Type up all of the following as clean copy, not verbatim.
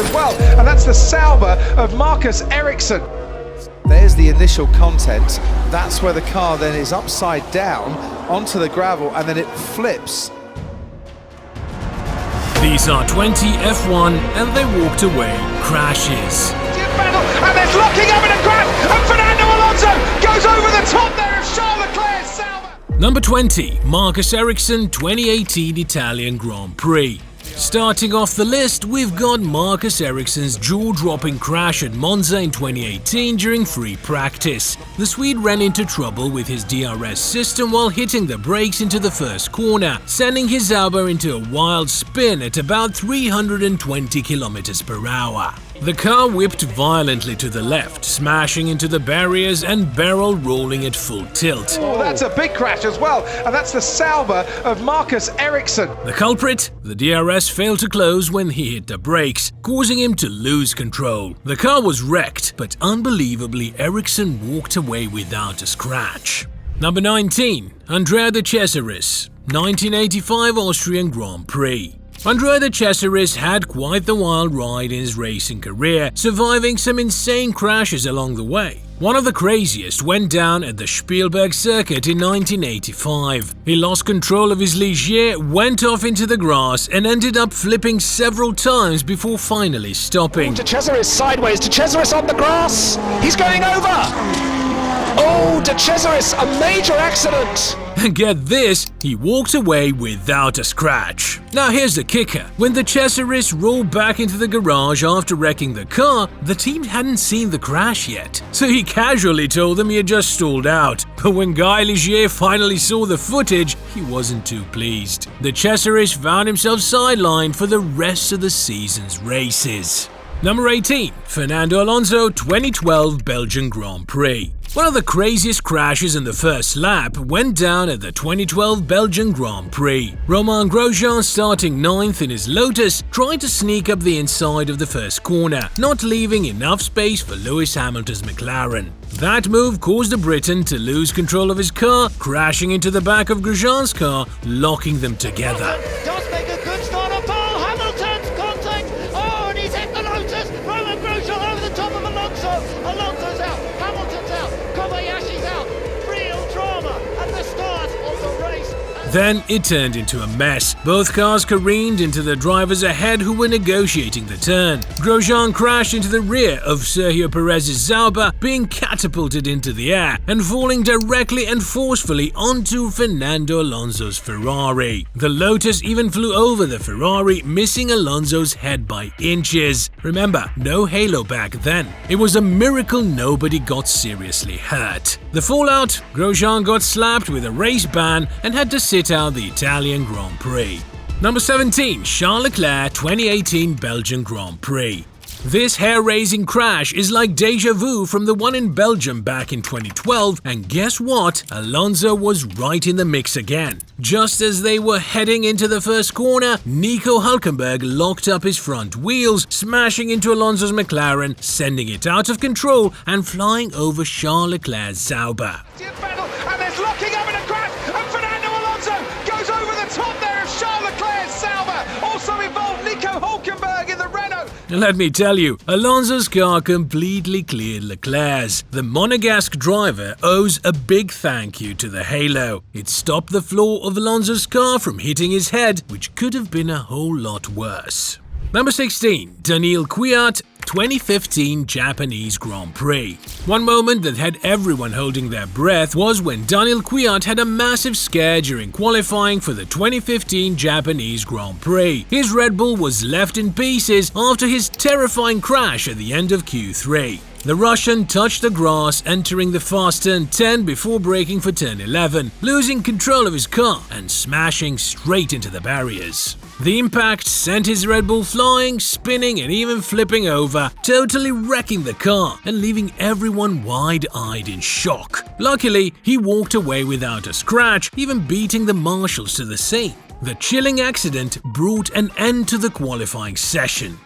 as well, and that's the Sauber of Marcus Ericsson. There's the initial content. That's where the car then is upside down onto the gravel, and then it flips. These are 20 F1 and they walked away. Crashes. And there's locking up in a crash, and Fernando Alonso goes over the top there of Charles Leclerc's Sauber. Number 20, Marcus Ericsson 2018 Italian Grand Prix. Starting off the list, we've got Marcus Ericsson's jaw-dropping crash at Monza in 2018 during free practice. The Swede ran into trouble with his DRS system while hitting the brakes into the first corner, sending his Sauber into a wild spin at about 320 km/h. The car whipped violently to the left, smashing into the barriers and barrel rolling at full tilt. Oh, that's a big crash as well, and that's the Sauber of Marcus Ericsson. The culprit? The DRS failed to close when he hit the brakes, causing him to lose control. The car was wrecked, but unbelievably Ericsson walked away without a scratch. Number 19, Andrea de Cesaris, 1985 Austrian Grand Prix. Andrea de Cesaris had quite the wild ride in his racing career, surviving some insane crashes along the way. One of the craziest went down at the Spielberg circuit in 1985. He lost control of his Ligier, went off into the grass and ended up flipping several times before finally stopping. De Cesaris sideways, De Cesaris on the grass! He's going over! Oh, De Cesaris, a major accident! And get this, he walked away without a scratch. Now here's the kicker. When the Cesaris rolled back into the garage after wrecking the car, the team hadn't seen the crash yet. So he casually told them he had just stalled out. But when Guy Ligier finally saw the footage, he wasn't too pleased. The Cesaris found himself sidelined for the rest of the season's races. Number 18, Fernando Alonso 2012 Belgian Grand Prix. One of the craziest crashes in the first lap went down at the 2012 Belgian Grand Prix. Romain Grosjean, starting 9th in his Lotus, tried to sneak up the inside of the first corner, not leaving enough space for Lewis Hamilton's McLaren. That move caused the Briton to lose control of his car, crashing into the back of Grosjean's car, locking them together. Does make a good start on pole. Hamilton's contact. Oh, and he's hit the Lotus. Romain Grosjean over the top of Alonso. Alonso's out. Hamilton's out. Kobayashi's out. Real drama at the start of the race. Then it turned into a mess. Both cars careened into the drivers ahead who were negotiating the turn. Grosjean crashed into the rear of Sergio Perez's Sauber, being catapulted into the air and falling directly and forcefully onto Fernando Alonso's Ferrari. The Lotus even flew over the Ferrari, missing Alonso's head by inches. Remember, no halo back then. It was a miracle nobody got seriously hurt. The fallout? Grosjean got slapped with a race ban and had to sit out the Italian Grand Prix. Number 17, Charles Leclerc 2018 Belgian Grand Prix. This hair-raising crash is like deja vu from the one in Belgium back in 2012, and guess what? Alonso was right in the mix again. Just as they were heading into the first corner, Nico Hülkenberg locked up his front wheels, smashing into Alonso's McLaren, sending it out of control and flying over Charles Leclerc's Sauber. And there's locking up in a crash, and Fernando Alonso goes over the top there of Charles Leclerc's Sauber. Also involved Nico Hülkenberg in the Renault. Let me tell you, Alonso's car completely cleared Leclerc's. The Monegasque driver owes a big thank you to the halo. It stopped the floor of Alonso's car from hitting his head, which could have been a whole lot worse. Number 16, Daniil Kvyat 2015 Japanese Grand Prix. One moment that had everyone holding their breath was when Daniil Kvyat had a massive scare during qualifying for the 2015 Japanese Grand Prix. His Red Bull was left in pieces after his terrifying crash at the end of Q3. The Russian touched the grass, entering the fast turn 10 before braking for turn 11, losing control of his car and smashing straight into the barriers. The impact sent his Red Bull flying, spinning and even flipping over, totally wrecking the car and leaving everyone wide-eyed in shock. Luckily, he walked away without a scratch, even beating the marshals to the scene. The chilling accident brought an end to the qualifying session.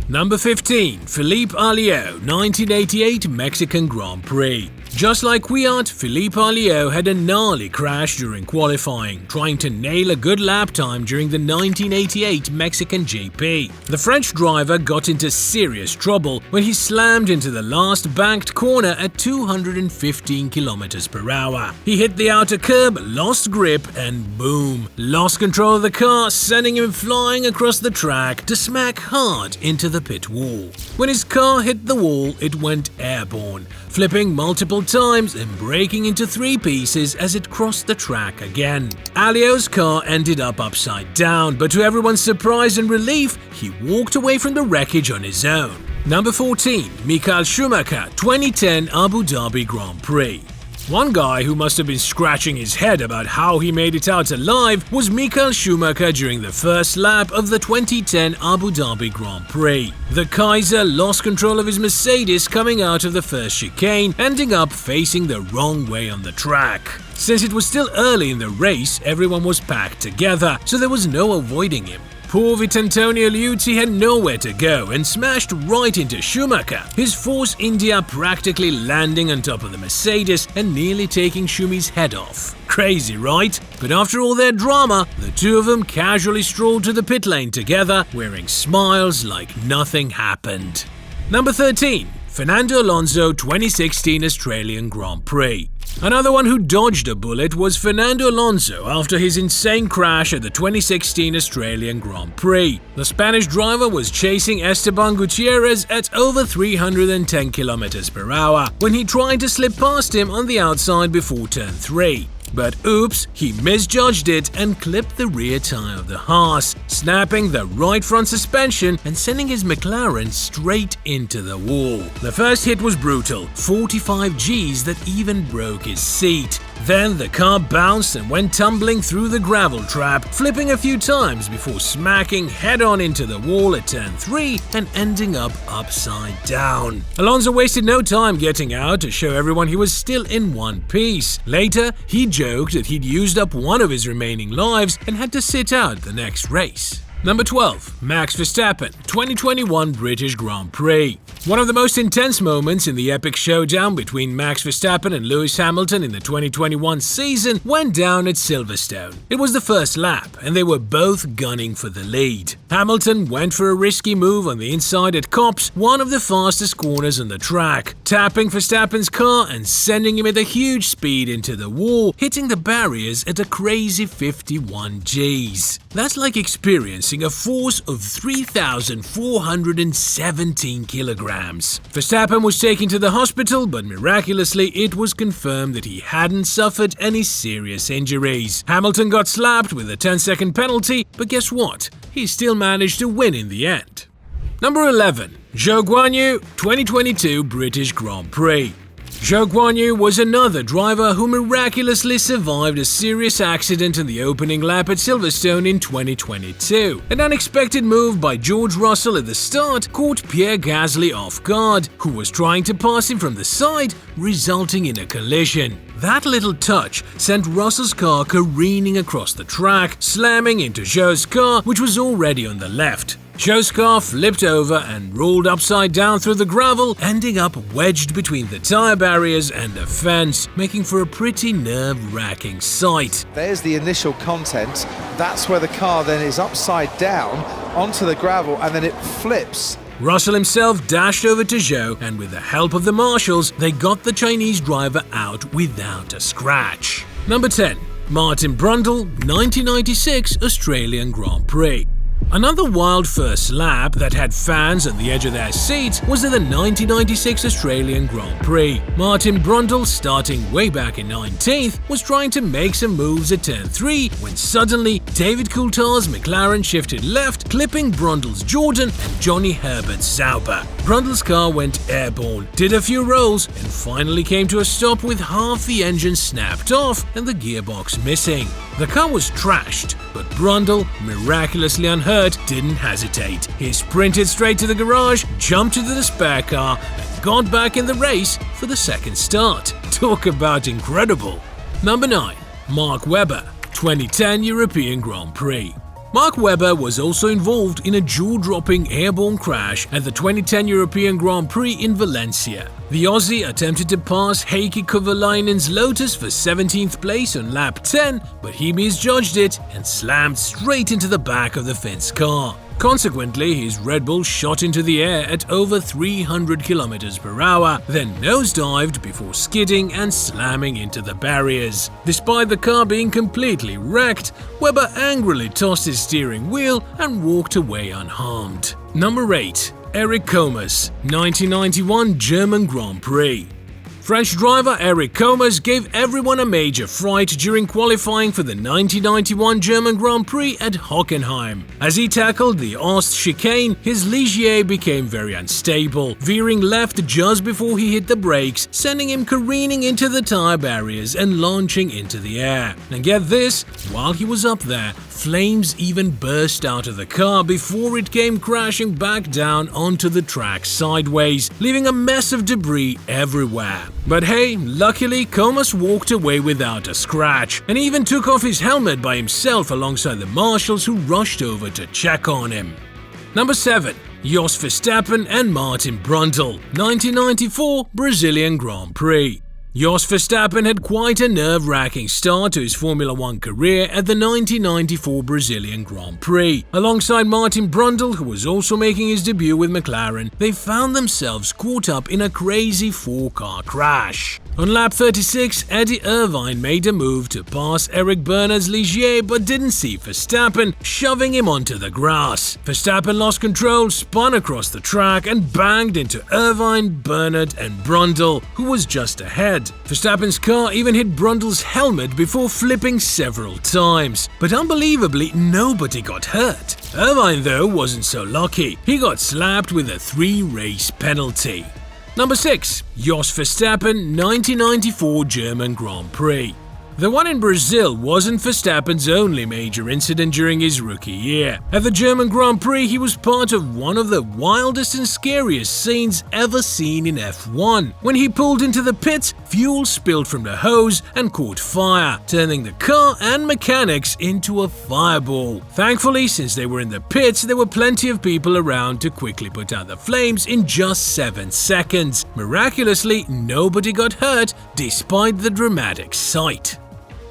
Number 15, Felipe Alliot, 1988 Mexican Grand Prix. Just like Kvyat, Philippe Alliot had a gnarly crash during qualifying, trying to nail a good lap time during the 1988 Mexican GP. The French driver got into serious trouble when he slammed into the last banked corner at 215 km/h. He hit the outer curb, lost grip, and boom, lost control of the car, sending him flying across the track to smack hard into the pit wall. When his car hit the wall, it went airborne, flipping multiple times and breaking into 3 pieces as it crossed the track again. Alliot's car ended up upside down, but to everyone's surprise and relief, he walked away from the wreckage on his own. Number 14. Michael Schumacher, 2010 Abu Dhabi Grand Prix. One guy who must have been scratching his head about how he made it out alive was Michael Schumacher during the first lap of the 2010 Abu Dhabi Grand Prix. The Kaiser lost control of his Mercedes coming out of the first chicane, ending up facing the wrong way on the track. Since it was still early in the race, everyone was packed together, so there was no avoiding him. Poor Vitantonio Liuzzi had nowhere to go and smashed right into Schumacher, his Force India practically landing on top of the Mercedes and nearly taking Schumi's head off. Crazy, right? But after all their drama, the two of them casually strolled to the pit lane together, wearing smiles like nothing happened. Number 13. Fernando Alonso 2016 Australian Grand Prix. Another one who dodged a bullet was Fernando Alonso after his insane crash at the 2016 Australian Grand Prix. The Spanish driver was chasing Esteban Gutierrez at over 310 km/h when he tried to slip past him on the outside before turn 3. But oops, he misjudged it and clipped the rear tire of the Haas, snapping the right front suspension and sending his McLaren straight into the wall. The first hit was brutal, 45 Gs that even broke his seat. Then the car bounced and went tumbling through the gravel trap, flipping a few times before smacking head-on into the wall at turn 3 and ending up upside down. Alonso wasted no time getting out to show everyone he was still in one piece. Later, he joked that he'd used up one of his remaining lives and had to sit out the next race. Number 12. Max Verstappen, 2021 British Grand Prix. One of the most intense moments in the epic showdown between Max Verstappen and Lewis Hamilton in the 2021 season went down at Silverstone. It was the first lap, and they were both gunning for the lead. Hamilton went for a risky move on the inside at Copse, one of the fastest corners on the track, tapping Verstappen's car and sending him at a huge speed into the wall, hitting the barriers at a crazy 51 Gs. That's like experiencing a force of 3,417 kilograms. Verstappen was taken to the hospital, but miraculously it was confirmed that he hadn't suffered any serious injuries. Hamilton got slapped with a 10-second penalty, but guess what? He still managed to win in the end. Number 11. Zhou Guanyu, 2022 British Grand Prix. Zhou Guanyu was another driver who miraculously survived a serious accident in the opening lap at Silverstone in 2022. An unexpected move by George Russell at the start caught Pierre Gasly off guard, who was trying to pass him from the side, resulting in a collision. That little touch sent Russell's car careening across the track, slamming into Zhou's car, which was already on the left. Zhou's car flipped over and rolled upside down through the gravel, ending up wedged between the tire barriers and the fence, making for a pretty nerve-wracking sight. There's the initial content. That's where the car then is upside down onto the gravel and then it flips. Russell himself dashed over to Zhou, and with the help of the marshals, they got the Chinese driver out without a scratch. Number 10. Martin Brundle, 1996 Australian Grand Prix. Another wild first lap that had fans at the edge of their seats was at the 1996 Australian Grand Prix. Martin Brundle, starting way back in 19th, was trying to make some moves at turn 3 when suddenly David Coulthard's McLaren shifted left, clipping Brundle's Jordan and Johnny Herbert's Sauber. Brundle's car went airborne, did a few rolls, and finally came to a stop with half the engine snapped off and the gearbox missing. The car was trashed, but Brundle, miraculously unhurt, didn't hesitate. He sprinted straight to the garage, jumped into the spare car, and got back in the race for the second start. Talk about incredible. Number 9. Mark Webber, 2010 European Grand Prix. Mark Webber was also involved in a jaw-dropping airborne crash at the 2010 European Grand Prix in Valencia. The Aussie attempted to pass Heikki Kovalainen's Lotus for 17th place on lap 10, but he misjudged it and slammed straight into the back of the Finns car. Consequently, his Red Bull shot into the air at over 300 km per hour, then nosedived before skidding and slamming into the barriers. Despite the car being completely wrecked, Webber angrily tossed his steering wheel and walked away unharmed. Number 8. Eric Comas, 1991 German Grand Prix. French driver Eric Comas gave everyone a major fright during qualifying for the 1991 German Grand Prix at Hockenheim. As he tackled the Aust chicane, his Ligier became very unstable, veering left just before he hit the brakes, sending him careening into the tire barriers and launching into the air. And get this, while he was up there, flames even burst out of the car before it came crashing back down onto the track sideways, leaving a mess of debris everywhere. But hey, luckily Comas walked away without a scratch, and even took off his helmet by himself alongside the marshals who rushed over to check on him. Number 7. Jos Verstappen and Martin Brundle, 1994 Brazilian Grand Prix. Jos Verstappen had quite a nerve-wracking start to his Formula One career at the 1994 Brazilian Grand Prix. Alongside Martin Brundle, who was also making his debut with McLaren, they found themselves caught up in a crazy four-car crash. On lap 36, Eddie Irvine made a move to pass Eric Bernard's Ligier but didn't see Verstappen, shoving him onto the grass. Verstappen lost control, spun across the track and banged into Irvine, Bernard and Brundle, who was just ahead. Verstappen's car even hit Brundle's helmet before flipping several times. But unbelievably, nobody got hurt. Irvine, though, wasn't so lucky. He got slapped with a 3-race penalty. Number 6. Jos Verstappen, 1994 German Grand Prix. The one in Brazil wasn't Verstappen's only major incident during his rookie year. At the German Grand Prix, he was part of one of the wildest and scariest scenes ever seen in F1. When he pulled into the pits, fuel spilled from the hose and caught fire, turning the car and mechanics into a fireball. Thankfully, since they were in the pits, there were plenty of people around to quickly put out the flames in just 7 seconds. Miraculously, nobody got hurt despite the dramatic sight.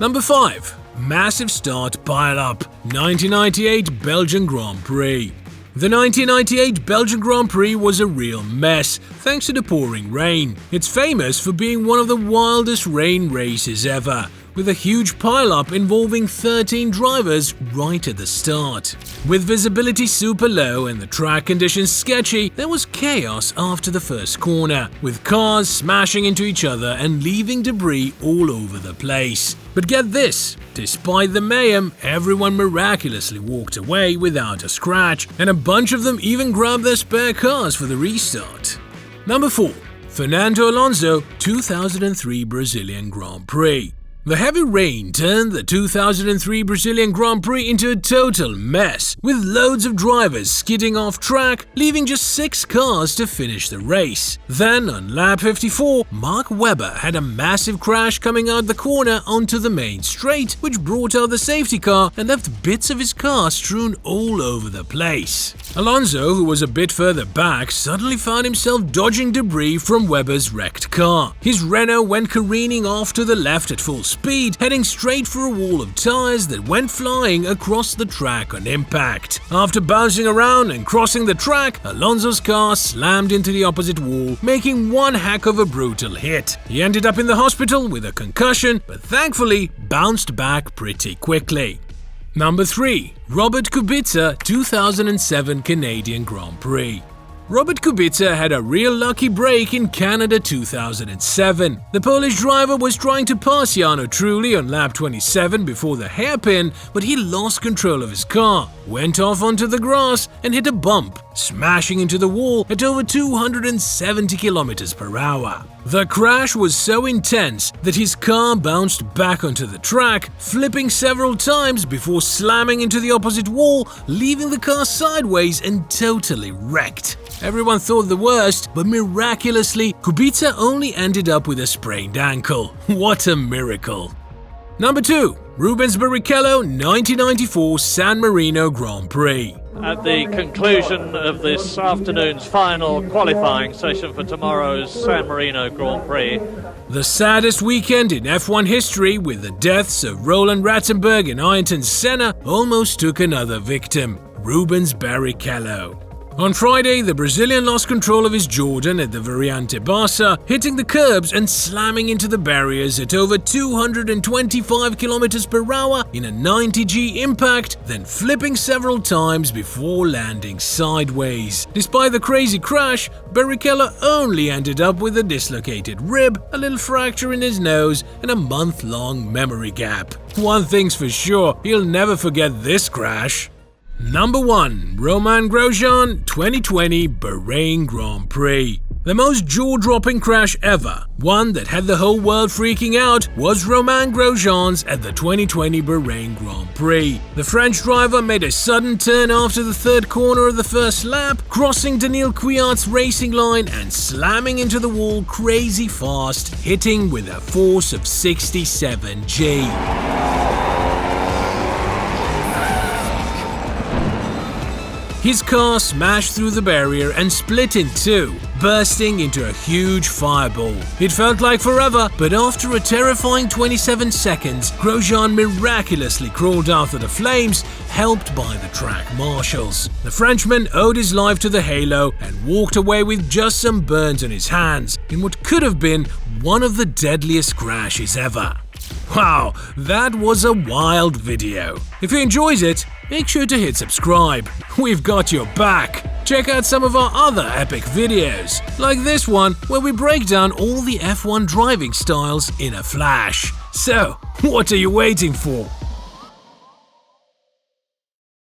Number 5. Massive start pile-up, 1998 Belgian Grand Prix. The 1998 Belgian Grand Prix was a real mess, thanks to the pouring rain. It's famous for being one of the wildest rain races ever, with a huge pile-up involving 13 drivers right at the start. With visibility super low and the track conditions sketchy, there was chaos after the first corner, with cars smashing into each other and leaving debris all over the place. But get this, despite the mayhem, everyone miraculously walked away without a scratch, and a bunch of them even grabbed their spare cars for the restart. Number 4. Fernando Alonso, 2003 Brazilian Grand Prix. The heavy rain turned the 2003 Brazilian Grand Prix into a total mess, with loads of drivers skidding off track, leaving just 6 cars to finish the race. Then, on lap 54, Mark Webber had a massive crash coming out the corner onto the main straight, which brought out the safety car and left bits of his car strewn all over the place. Alonso, who was a bit further back, suddenly found himself dodging debris from Webber's wrecked car. His Renault went careening off to the left at full speed, heading straight for a wall of tires that went flying across the track on impact. After bouncing around and crossing the track, Alonso's car slammed into the opposite wall, making one heck of a brutal hit. He ended up in the hospital with a concussion, but thankfully bounced back pretty quickly. Number 3. Robert Kubica, 2007 Canadian Grand Prix. Robert Kubica had a real lucky break in Canada 2007. The Polish driver was trying to pass Jarno Trulli on lap 27 before the hairpin, but he lost control of his car, went off onto the grass and hit a bump, smashing into the wall at over 270 km per hour. The crash was so intense that his car bounced back onto the track, flipping several times before slamming into the opposite wall, leaving the car sideways and totally wrecked. Everyone thought the worst, but miraculously, Kubica only ended up with a sprained ankle. What a miracle! Number 2. Rubens Barrichello 1994 San Marino Grand Prix. At the conclusion of this afternoon's final qualifying session for tomorrow's San Marino Grand Prix. The saddest weekend in F1 history, with the deaths of Roland Ratzenberg and Ayrton Senna, almost took another victim, Rubens Barrichello. On Friday, the Brazilian lost control of his Jordan at the Variante Barça, hitting the curbs and slamming into the barriers at over 225 km per hour in a 90G impact, then flipping several times before landing sideways. Despite the crazy crash, Barrichello only ended up with a dislocated rib, a little fracture in his nose, and a month-long memory gap. One thing's for sure, he'll never forget this crash. Number 1. Romain Grosjean 2020 Bahrain Grand Prix. The most jaw-dropping crash ever, one that had the whole world freaking out, was Romain Grosjean's at the 2020 Bahrain Grand Prix. The French driver made a sudden turn after the third corner of the first lap, crossing Daniil Kvyat's racing line and slamming into the wall crazy fast, hitting with a force of 67 G. His car smashed through the barrier and split in two, bursting into a huge fireball. It felt like forever, but after a terrifying 27 seconds, Grosjean miraculously crawled out of the flames, helped by the track marshals. The Frenchman owed his life to the halo and walked away with just some burns on his hands in what could have been one of the deadliest crashes ever. Wow, that was a wild video. If you enjoyed it, make sure to hit subscribe. We've got your back. Check out some of our other epic videos, like this one where we break down all the F1 driving styles in a flash. So, what are you waiting for?